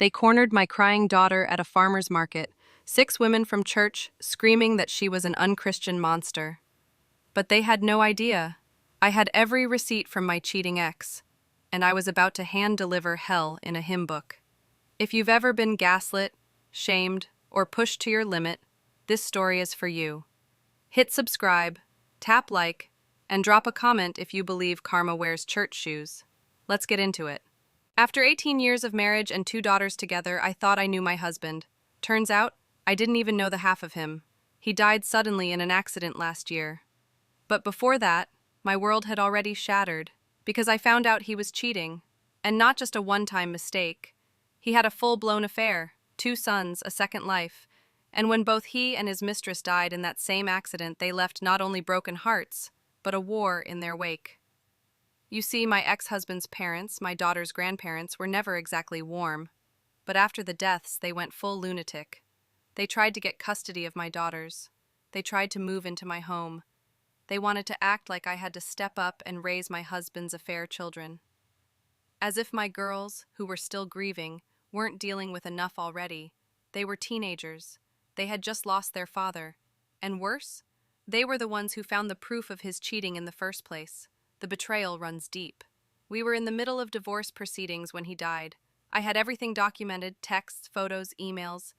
They cornered my crying daughter at a farmer's market, 6 women from church screaming that she was an unchristian monster. But they had no idea. I had every receipt from my cheating ex, and I was about to hand-deliver hell in a hymn book. If you've ever been gaslit, shamed, or pushed to your limit, this story is for you. Hit subscribe, tap like, and drop a comment if you believe karma wears church shoes. Let's get into it. After 18 years of marriage and 2 daughters together, I thought I knew my husband. Turns out, I didn't even know the half of him. He died suddenly in an accident last year. But before that, my world had already shattered, because I found out he was cheating, and not just a one-time mistake. He had a full-blown affair, 2 sons, a second life, and when both he and his mistress died in that same accident, they left not only broken hearts, but a war in their wake. You see, my ex-husband's parents, my daughter's grandparents, were never exactly warm, but after the deaths, they went full lunatic. They tried to get custody of my daughters. They tried to move into my home. They wanted to act like I had to step up and raise my husband's affair children. As if my girls, who were still grieving, weren't dealing with enough already. They were teenagers. They had just lost their father. And worse, they were the ones who found the proof of his cheating in the first place. The betrayal runs deep. We were in the middle of divorce proceedings when he died. I had everything documented, texts, photos, emails.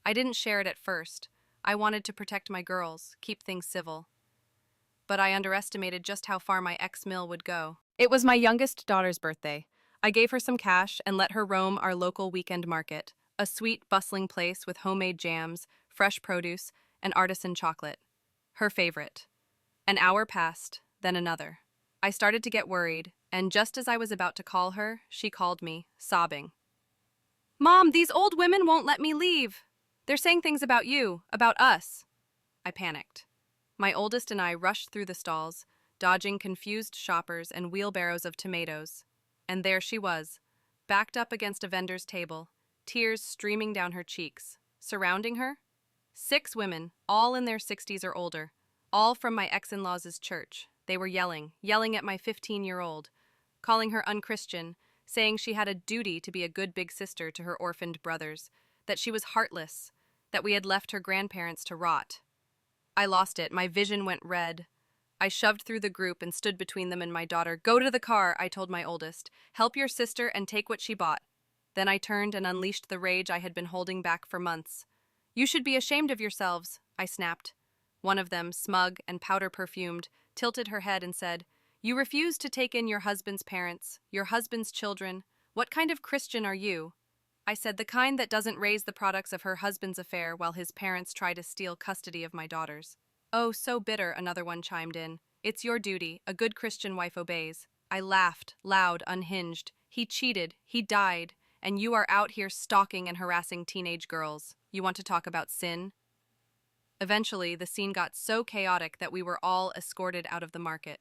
I didn't share it at first. I wanted to protect my girls, keep things civil. But I underestimated just how far my ex-mill would go. It was my youngest daughter's birthday. I gave her some cash and let her roam our local weekend market, a sweet, bustling place with homemade jams, fresh produce, and artisan chocolate. Her favorite. An hour passed, then another. I started to get worried, and just as I was about to call her, she called me, sobbing. "Mom, these old women won't let me leave. They're saying things about you, about us." I panicked. My oldest and I rushed through the stalls, dodging confused shoppers and wheelbarrows of tomatoes. And there she was, backed up against a vendor's table, tears streaming down her cheeks. Surrounding her? 6 women, all in their 60s or older, all from my ex-in-law's church. They were yelling at my 15-year-old, calling her unchristian, saying she had a duty to be a good big sister to her orphaned brothers, that she was heartless, that we had left her grandparents to rot. I lost it. My vision went red. I shoved through the group and stood between them and my daughter. "Go to the car," I told my oldest. "Help your sister and take what she bought." Then I turned and unleashed the rage I had been holding back for months. "You should be ashamed of yourselves," I snapped. One of them, smug and powder-perfumed, tilted her head and said, "You refuse to take in your husband's parents, your husband's children. What kind of Christian are you?" I said, "The kind that doesn't raise the products of her husband's affair while his parents try to steal custody of my daughters." "Oh, so bitter," another one chimed in. "It's your duty. A good Christian wife obeys." I laughed, loud, unhinged. "He cheated. He died. And you are out here stalking and harassing teenage girls. You want to talk about sin?" Eventually, the scene got so chaotic that we were all escorted out of the market.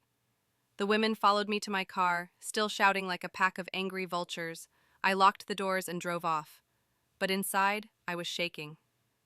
The women followed me to my car, still shouting like a pack of angry vultures. I locked the doors and drove off. But inside, I was shaking.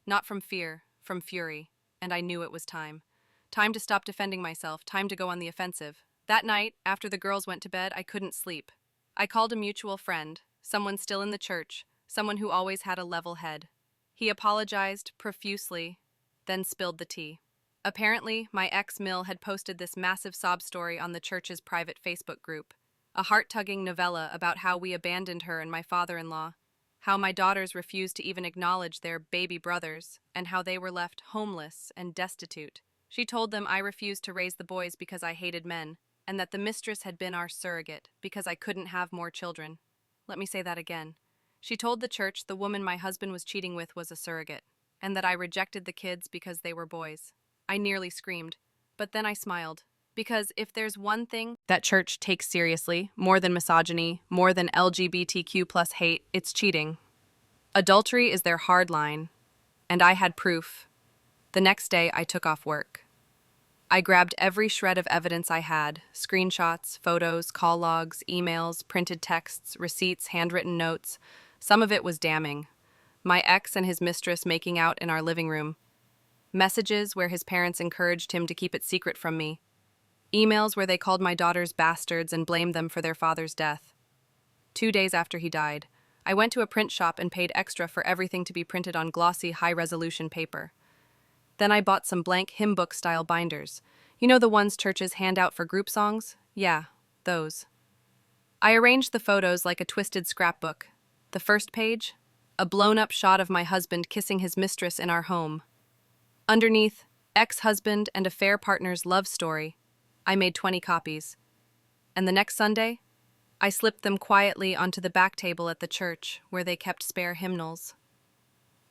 Not from fear, from fury. And I knew it was time. Time to stop defending myself, time to go on the offensive. That night, after the girls went to bed, I couldn't sleep. I called a mutual friend, someone still in the church, someone who always had a level head. He apologized profusely, then spilled the tea. Apparently, my ex-mill had posted this massive sob story on the church's private Facebook group, a heart-tugging novella about how we abandoned her and my father-in-law, how my daughters refused to even acknowledge their baby brothers, and how they were left homeless and destitute. She told them I refused to raise the boys because I hated men, and that the mistress had been our surrogate because I couldn't have more children. Let me say that again. She told the church the woman my husband was cheating with was a surrogate, and that I rejected the kids because they were boys. I nearly screamed, but then I smiled, because if there's one thing that church takes seriously, more than misogyny, more than LGBTQ plus hate, it's cheating. Adultery is their hard line, and I had proof. The next day, I took off work. I grabbed every shred of evidence I had, screenshots, photos, call logs, emails, printed texts, receipts, handwritten notes. Some of it was damning. My ex and his mistress making out in our living room. Messages where his parents encouraged him to keep it secret from me. Emails where they called my daughters bastards and blamed them for their father's death. 2 days after he died, I went to a print shop and paid extra for everything to be printed on glossy, high-resolution paper. Then I bought some blank hymn book-style binders. You know the ones churches hand out for group songs? Yeah, those. I arranged the photos like a twisted scrapbook. The first page, a blown-up shot of my husband kissing his mistress in our home. Underneath, ex-husband and affair partner's love story. I made 20 copies. And the next Sunday, I slipped them quietly onto the back table at the church, where they kept spare hymnals.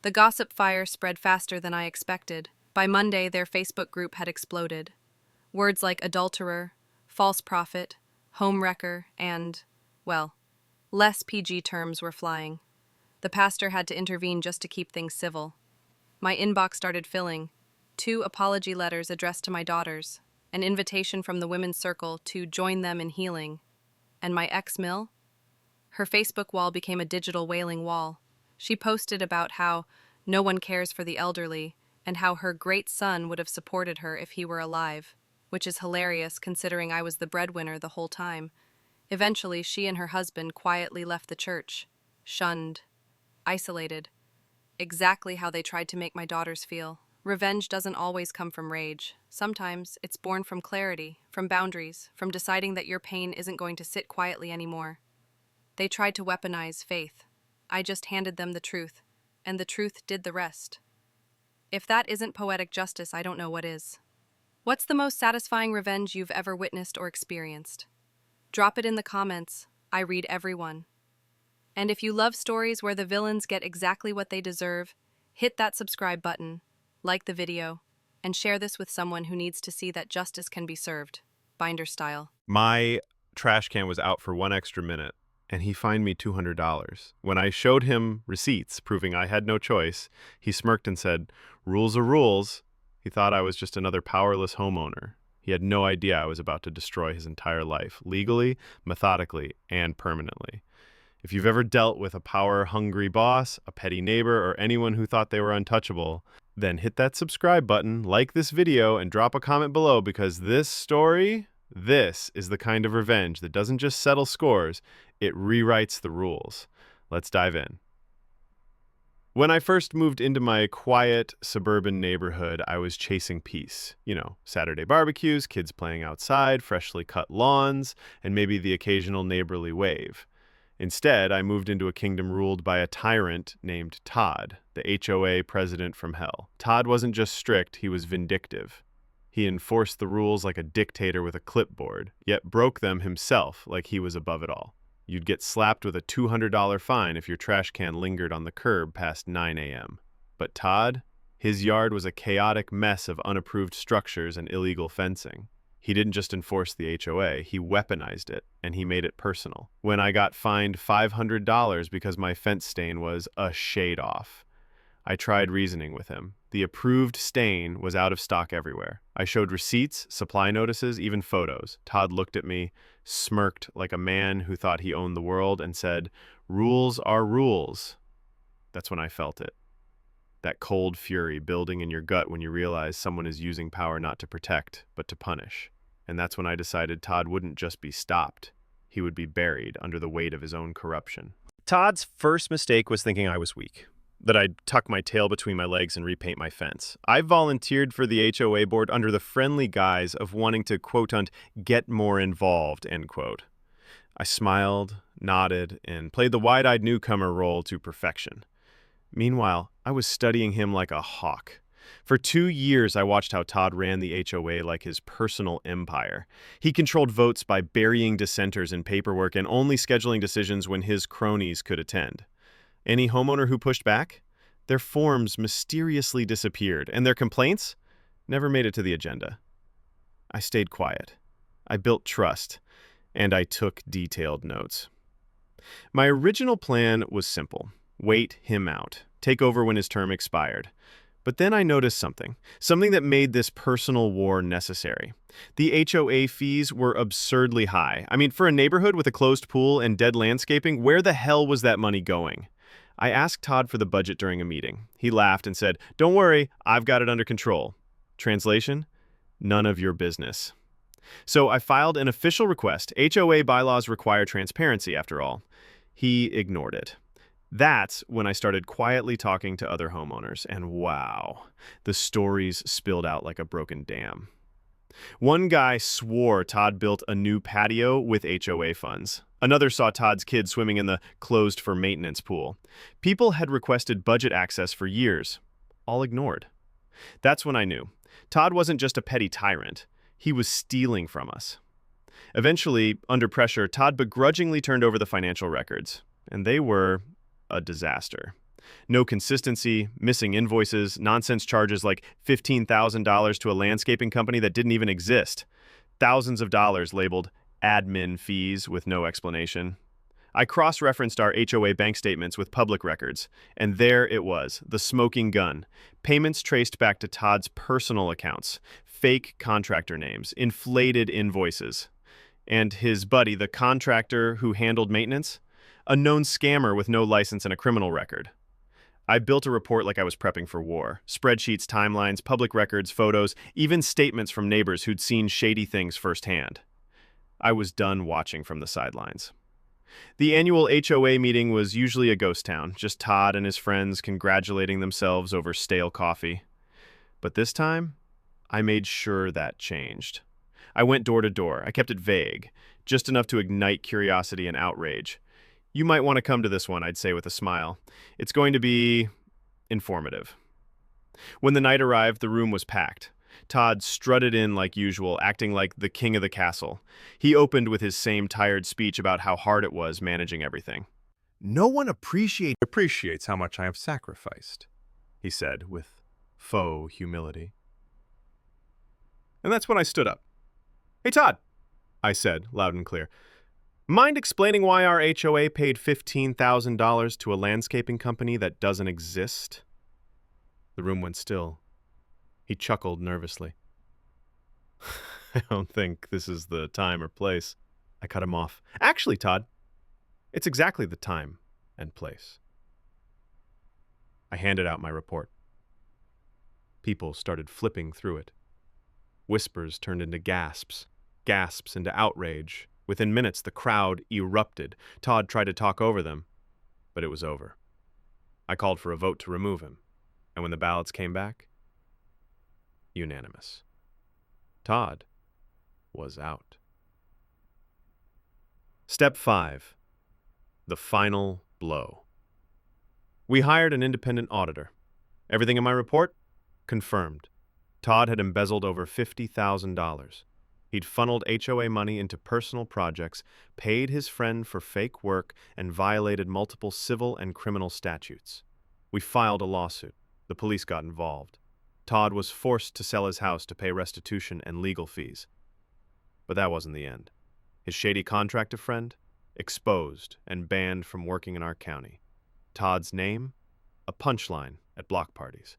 The gossip fire spread faster than I expected. By Monday, their Facebook group had exploded. Words like adulterer, false prophet, homewrecker, and, well, less PG terms were flying. The pastor had to intervene just to keep things civil. My inbox started filling. 2 apology letters addressed to my daughters, an invitation from the women's circle to join them in healing. And my ex-Mill? Her Facebook wall became a digital wailing wall. She posted about how no one cares for the elderly and how her great son would have supported her if he were alive, which is hilarious considering I was the breadwinner the whole time. Eventually, she and her husband quietly left the church, shunned, isolated. Exactly how they tried to make my daughters feel. Revenge doesn't always come from rage. Sometimes it's born from clarity, from boundaries, from deciding that your pain isn't going to sit quietly anymore. They tried to weaponize faith. I just handed them the truth, and the truth did the rest. If that isn't poetic justice, I don't know what is. What's the most satisfying revenge you've ever witnessed or experienced? Drop it in the comments. I read every one. And if you love stories where the villains get exactly what they deserve, hit that subscribe button, like the video, and share this with someone who needs to see that justice can be served, binder style. My trash can was out for 1 extra minute, and he fined me $200. When I showed him receipts proving I had no choice, he smirked and said, "Rules are rules." He thought I was just another powerless homeowner. He had no idea I was about to destroy his entire life, legally, methodically, and permanently. If you've ever dealt with a power-hungry boss, a petty neighbor, or anyone who thought they were untouchable, then hit that subscribe button, like this video, and drop a comment below, because this is the kind of revenge that doesn't just settle scores, it rewrites the rules. Let's dive in. When I first moved into my quiet suburban neighborhood, I was chasing peace. You know, Saturday barbecues, kids playing outside, freshly cut lawns, and maybe the occasional neighborly wave. Instead, I moved into a kingdom ruled by a tyrant named Todd, the HOA president from hell. Todd wasn't just strict, he was vindictive. He enforced the rules like a dictator with a clipboard, yet broke them himself like he was above it all. You'd get slapped with a $200 fine if your trash can lingered on the curb past 9 a.m. But Todd? His yard was a chaotic mess of unapproved structures and illegal fencing. He didn't just enforce the HOA, he weaponized it, and he made it personal. When I got fined $500 because my fence stain was a shade off, I tried reasoning with him. The approved stain was out of stock everywhere. I showed receipts, supply notices, even photos. Todd looked at me, smirked like a man who thought he owned the world, and said, "Rules are rules." That's when I felt it. That cold fury building in your gut when you realize someone is using power not to protect, but to punish. And that's when I decided Todd wouldn't just be stopped. He would be buried under the weight of his own corruption. Todd's first mistake was thinking I was weak, that I'd tuck my tail between my legs and repaint my fence. I volunteered for the HOA board under the friendly guise of wanting to, quote-unquote, get more involved, end quote. I smiled, nodded, and played the wide-eyed newcomer role to perfection. Meanwhile, I was studying him like a hawk. For 2 years, I watched how Todd ran the HOA like his personal empire. He controlled votes by burying dissenters in paperwork and only scheduling decisions when his cronies could attend. Any homeowner who pushed back? Their forms mysteriously disappeared, and their complaints never made it to the agenda. I stayed quiet. I built trust, and I took detailed notes. My original plan was simple. Wait him out. Take over when his term expired. But then I noticed something that made this personal war necessary. The HOA fees were absurdly high. I mean, for a neighborhood with a closed pool and dead landscaping, where the hell was that money going? I asked Todd for the budget during a meeting. He laughed and said, "Don't worry, I've got it under control." Translation? None of your business. So I filed an official request. HOA bylaws require transparency, after all. He ignored it. That's when I started quietly talking to other homeowners, and wow, the stories spilled out like a broken dam. One guy swore Todd built a new patio with HOA funds. Another saw Todd's kids swimming in the closed-for-maintenance pool. People had requested budget access for years, all ignored. That's when I knew. Todd wasn't just a petty tyrant. He was stealing from us. Eventually, under pressure, Todd begrudgingly turned over the financial records, and they were a disaster. No consistency, missing invoices, nonsense charges like $15,000 to a landscaping company that didn't even exist. Thousands of dollars labeled admin fees with no explanation. I cross-referenced our HOA bank statements with public records, and there it was, the smoking gun. Payments traced back to Todd's personal accounts, fake contractor names, inflated invoices. And his buddy, the contractor who handled maintenance, a known scammer with no license and a criminal record. I built a report like I was prepping for war. Spreadsheets, timelines, public records, photos, even statements from neighbors who'd seen shady things firsthand. I was done watching from the sidelines. The annual HOA meeting was usually a ghost town, just Todd and his friends congratulating themselves over stale coffee. But this time, I made sure that changed. I went door to door. I kept it vague, just enough to ignite curiosity and outrage. You might want to come to this one, I'd say with a smile. It's going to be informative. When the night arrived, the room was packed. Todd strutted in like usual, acting like the king of the castle. He opened with his same tired speech about how hard it was managing everything. No one appreciates how much I have sacrificed, He said with faux humility. And that's when I stood up. Hey, Todd, I said, loud and clear. Mind explaining why our HOA paid $15,000 to a landscaping company that doesn't exist? The room went still. He chuckled nervously. I don't think this is the time or place. I cut him off. Actually, Todd, it's exactly the time and place. I handed out my report. People started flipping through it. Whispers turned into gasps, gasps into outrage. Within minutes, the crowd erupted. Todd tried to talk over them, but it was over. I called for a vote to remove him, and when the ballots came back, unanimous. Todd was out. Step 5. The final blow. We hired an independent auditor. Everything in my report? Confirmed. Todd had embezzled over $50,000. He'd funneled HOA money into personal projects, paid his friend for fake work, and violated multiple civil and criminal statutes. We filed a lawsuit. The police got involved. Todd was forced to sell his house to pay restitution and legal fees. But that wasn't the end. His shady contractor friend? Exposed and banned from working in our county. Todd's name? A punchline at block parties.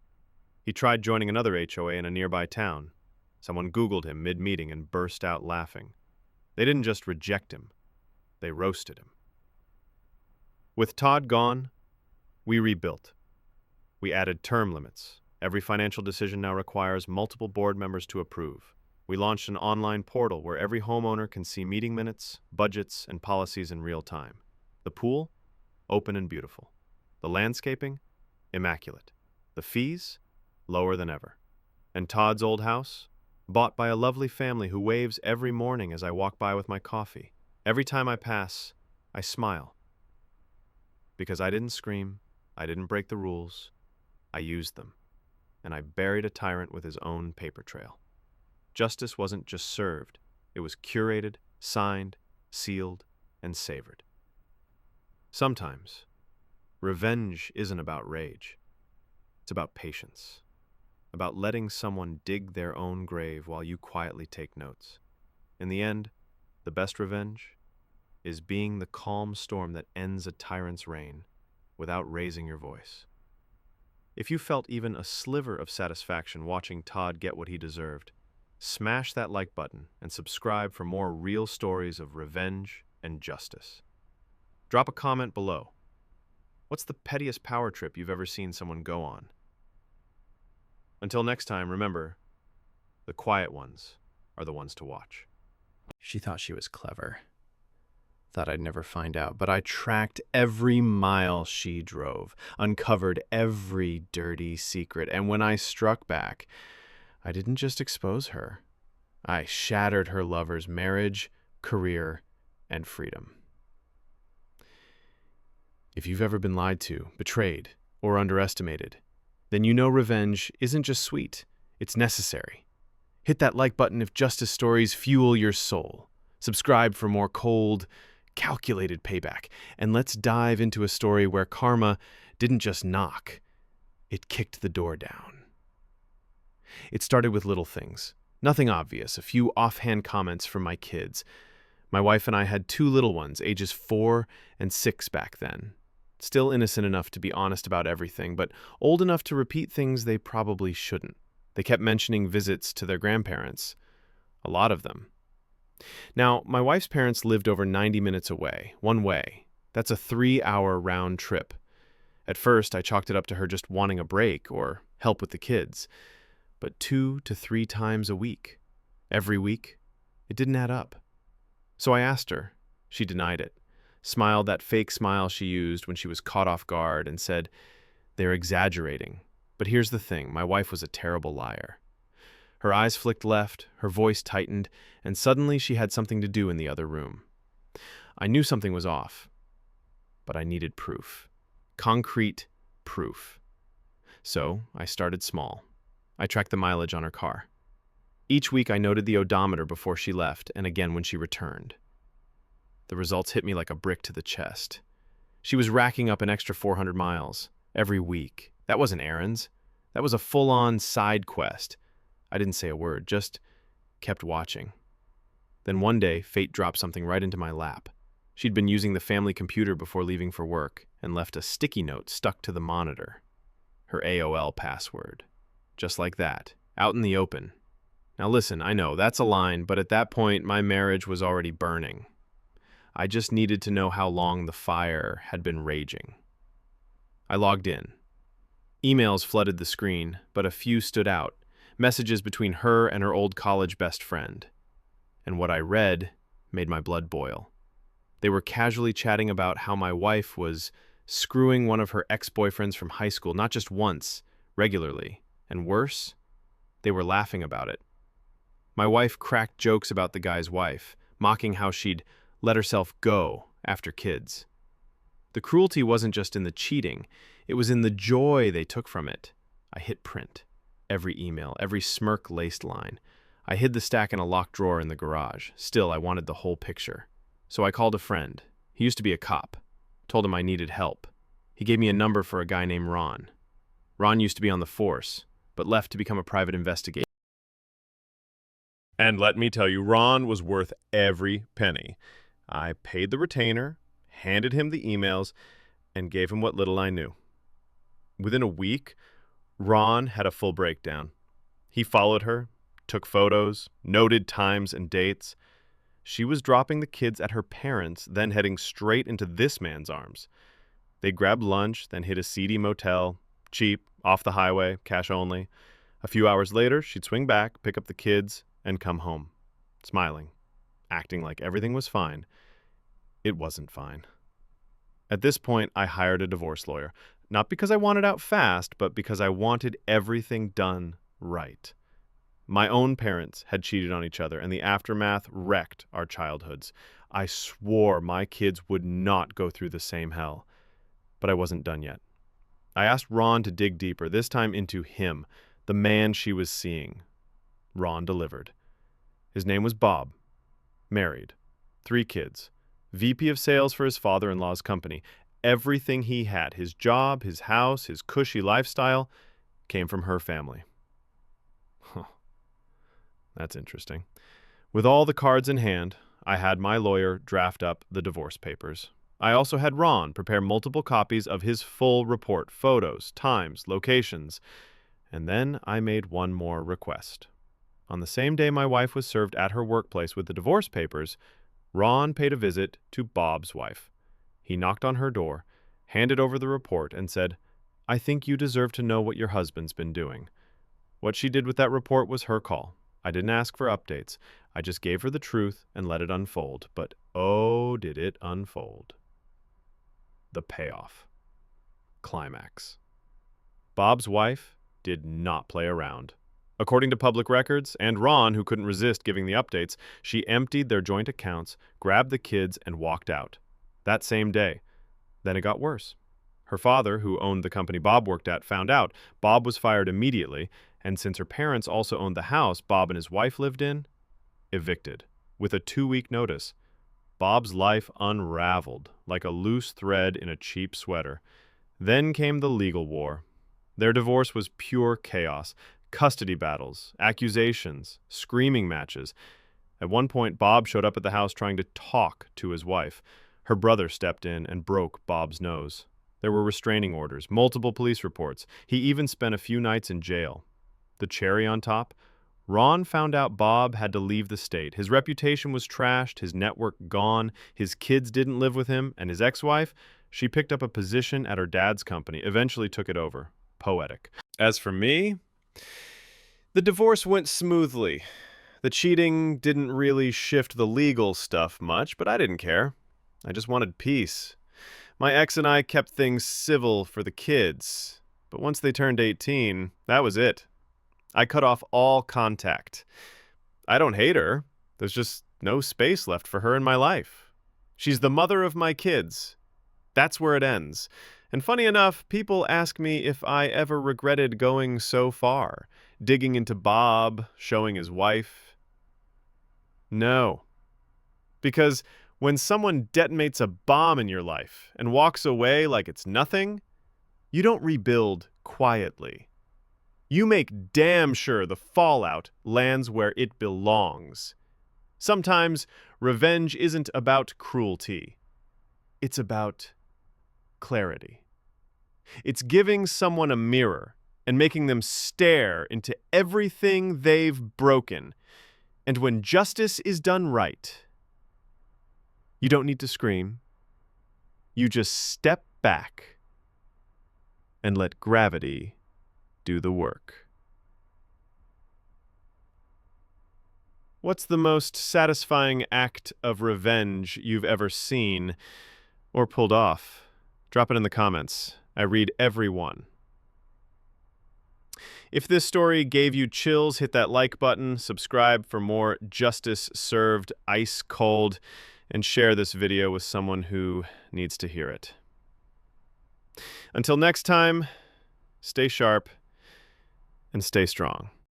He tried joining another HOA in a nearby town. Someone Googled him mid-meeting and burst out laughing. They didn't just reject him, they roasted him. With Todd gone, we rebuilt. We added term limits. Every financial decision now requires multiple board members to approve. We launched an online portal where every homeowner can see meeting minutes, budgets, and policies in real time. The pool? Open and beautiful. The landscaping? Immaculate. The fees? Lower than ever. And Todd's old house? Bought by a lovely family who waves every morning as I walk by with my coffee. Every time I pass, I smile. Because I didn't scream, I didn't break the rules, I used them. And I buried a tyrant with his own paper trail. Justice wasn't just served, it was curated, signed, sealed, and savored. Sometimes, revenge isn't about rage. It's about patience. About letting someone dig their own grave while you quietly take notes. In the end, the best revenge is being the calm storm that ends a tyrant's reign without raising your voice. If you felt even a sliver of satisfaction watching Todd get what he deserved, smash that like button and subscribe for more real stories of revenge and justice. Drop a comment below. What's the pettiest power trip you've ever seen someone go on? Until next time, remember, the quiet ones are the ones to watch. She thought she was clever. Thought I'd never find out, but I tracked every mile she drove, uncovered every dirty secret, and when I struck back, I didn't just expose her. I shattered her lover's marriage, career, and freedom. If you've ever been lied to, betrayed, or underestimated, then you know revenge isn't just sweet, it's necessary. Hit that like button if justice stories fuel your soul. Subscribe for more cold, calculated payback, and let's dive into a story where karma didn't just knock, it kicked the door down. It started with little things, nothing obvious, a few offhand comments from my kids. My wife and I had 2 little ones, ages 4 and 6 back then. Still innocent enough to be honest about everything, but old enough to repeat things they probably shouldn't. They kept mentioning visits to their grandparents, a lot of them. Now, my wife's parents lived over 90 minutes away, one way. That's a 3-hour round trip. At first, I chalked it up to her just wanting a break or help with the kids. But 2 to 3 times a week, every week, it didn't add up. So I asked her. She denied it, smiled that fake smile she used when she was caught off guard, and said, "They're exaggerating." But here's the thing, my wife was a terrible liar. Her eyes flicked left, her voice tightened, and suddenly she had something to do in the other room. I knew something was off, but I needed proof. Concrete proof. So I started small. I tracked the mileage on her car. Each week I noted the odometer before she left, and again when she returned. The results hit me like a brick to the chest. She was racking up an extra 400 miles every week. That wasn't errands. That was a full-on side quest. I didn't say a word, just kept watching. Then one day, fate dropped something right into my lap. She'd been using the family computer before leaving for work and left a sticky note stuck to the monitor. Her AOL password. Just like that, out in the open. Now listen, I know, that's a line, but at that point, my marriage was already burning. I just needed to know how long the fire had been raging. I logged in. Emails flooded the screen, but a few stood out. Messages between her and her old college best friend. And what I read made my blood boil. They were casually chatting about how my wife was screwing one of her ex-boyfriends from high school, not just once, regularly. And worse, they were laughing about it. My wife cracked jokes about the guy's wife, mocking how she'd let herself go after kids. The cruelty wasn't just in the cheating, it was in the joy they took from it. I hit print. Every email, every smirk-laced line. I hid the stack in a locked drawer in the garage. Still, I wanted the whole picture. So I called a friend. He used to be a cop. Told him I needed help. He gave me a number for a guy named Ron. Ron used to be on the force, but left to become a private investigator. And let me tell you, Ron was worth every penny. I paid the retainer, handed him the emails, and gave him what little I knew. Within a week, Ron had a full breakdown. He followed her, took photos, noted times and dates. She was dropping the kids at her parents', then heading straight into this man's arms. They grabbed lunch, then hit a seedy motel, cheap, off the highway, cash only. A few hours later, she'd swing back, pick up the kids, and come home, smiling, acting like everything was fine. It wasn't fine. At this point, I hired a divorce lawyer, not because I wanted out fast, but because I wanted everything done right. My own parents had cheated on each other, and the aftermath wrecked our childhoods. I swore my kids would not go through the same hell, but I wasn't done yet. I asked Ron to dig deeper, this time into him, the man she was seeing. Ron delivered. His name was Bob, married, 3 kids, VP of sales for his father-in-law's company. Everything he had, his job, his house, his cushy lifestyle, came from her family. Huh. That's interesting. With all the cards in hand, I had my lawyer draft up the divorce papers. I also had Ron prepare multiple copies of his full report, photos, times, locations, and then I made one more request. On the same day my wife was served at her workplace with the divorce papers, Ron paid a visit to Bob's wife. He knocked on her door, handed over the report, and said, "I think you deserve to know what your husband's been doing." What she did with that report was her call. I didn't ask for updates. I just gave her the truth and let it unfold. But oh, did it unfold. The payoff. Climax. Bob's wife did not play around. According to public records, and Ron, who couldn't resist giving the updates, she emptied their joint accounts, grabbed the kids, and walked out. That same day. Then it got worse. Her father, who owned the company Bob worked at, found out. Bob was fired immediately, and since her parents also owned the house Bob and his wife lived in, evicted, with a 2-week notice. Bob's life unraveled like a loose thread in a cheap sweater. Then came the legal war. Their divorce was pure chaos. Custody battles, accusations, screaming matches. At one point, Bob showed up at the house trying to talk to his wife. Her brother stepped in and broke Bob's nose. There were restraining orders, multiple police reports. He even spent a few nights in jail. The cherry on top? Ron found out Bob had to leave the state. His reputation was trashed, his network gone, his kids didn't live with him, and his ex-wife, she picked up a position at her dad's company, eventually took it over. Poetic. As for me, the divorce went smoothly. The cheating didn't really shift the legal stuff much, but I didn't care. I just wanted peace. My ex and I kept things civil for the kids, but once they turned 18, that was it. I cut off all contact. I don't hate her. There's just no space left for her in my life. She's the mother of my kids. That's where it ends. And funny enough, people ask me if I ever regretted going so far, digging into Bob, showing his wife. No. Because when someone detonates a bomb in your life and walks away like it's nothing, you don't rebuild quietly. You make damn sure the fallout lands where it belongs. Sometimes revenge isn't about cruelty. It's about clarity. It's giving someone a mirror and making them stare into everything they've broken. And when justice is done right, you don't need to scream. You just step back and let gravity do the work. What's the most satisfying act of revenge you've ever seen or pulled off? Drop it in the comments. I read every one. If this story gave you chills, hit that like button, subscribe for more justice served ice cold, and share this video with someone who needs to hear it. Until next time, stay sharp and stay strong.